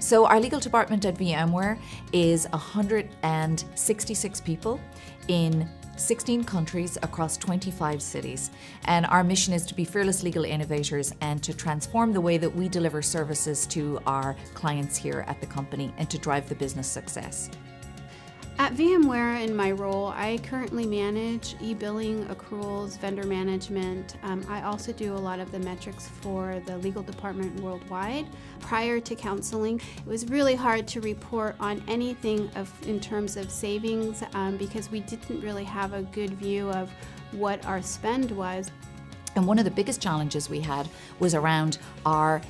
So our legal department at VMware is 166 people in 16 countries across 25 cities. And our mission is to be fearless legal innovators and to transform the way that we deliver services to our clients here at the company and to drive the business success. At VMware, in my role, I currently manage e-billing, accruals, vendor management. I also do a lot of the metrics for the legal department worldwide. Prior to counseling, it was really hard to report on anything in terms of savings because we didn't really have a good view of what our spend was. And one of the biggest challenges we had was around our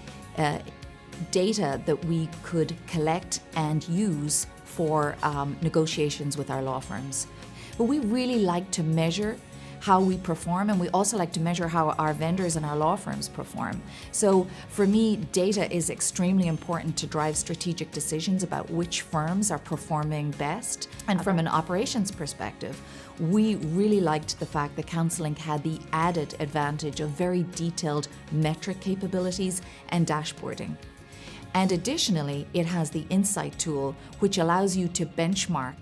data that we could collect and use for negotiations with our law firms. But we really like to measure how we perform, and we also like to measure how our vendors and our law firms perform. So for me, data is extremely important to drive strategic decisions about which firms are performing best. And from an operations perspective, we really liked the fact that CounselLink had the added advantage of very detailed metric capabilities and dashboarding. And additionally, it has the Insight tool, which allows you to benchmark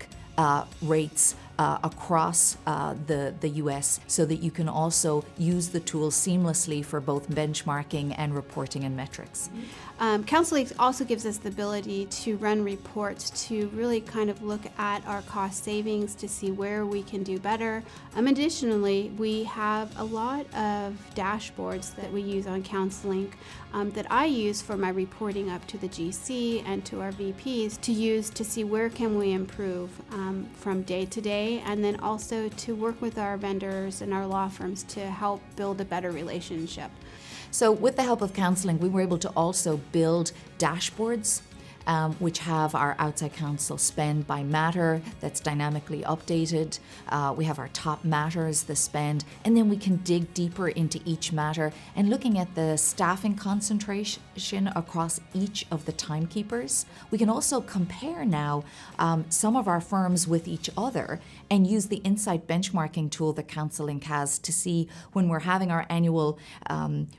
rates across the US so that you can also use the tool seamlessly for both benchmarking and reporting and metrics. CounselLink also gives us the ability to run reports to really kind of look at our cost savings to see where we can do better. Additionally, we have a lot of dashboards that we use on CounselLink that I use for my reporting up to the GC and to our VPs to use to see where can we improve from day to day, and then also to work with our vendors and our law firms to help build a better relationship. So with the help of CounselLink, we were able to also build dashboards which have our outside counsel spend by matter that's dynamically updated. We have our top matters, the spend, and then we can dig deeper into each matter and looking at the staffing concentration across each of the timekeepers. We can also compare now some of our firms with each other and use the Insight benchmarking tool that CounselLink has to see when we're having our annual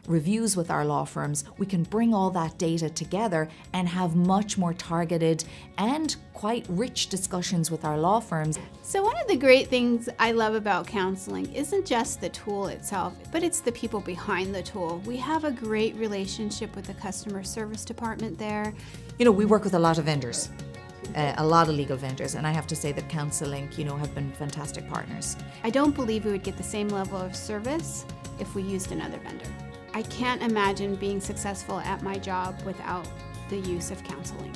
reviews with our law firms, we can bring all that data together and have much more targeted and quite rich discussions with our law firms. So one of the great things I love about CounselLink isn't just the tool itself, but it's the people behind the tool. We have a great relationship with the customer service department there. You know, we work with a lot of vendors, a lot of legal vendors, and I have to say that CounselLink, have been fantastic partners. I don't believe we would get the same level of service if we used another vendor. I can't imagine being successful at my job without the use of CounselLink.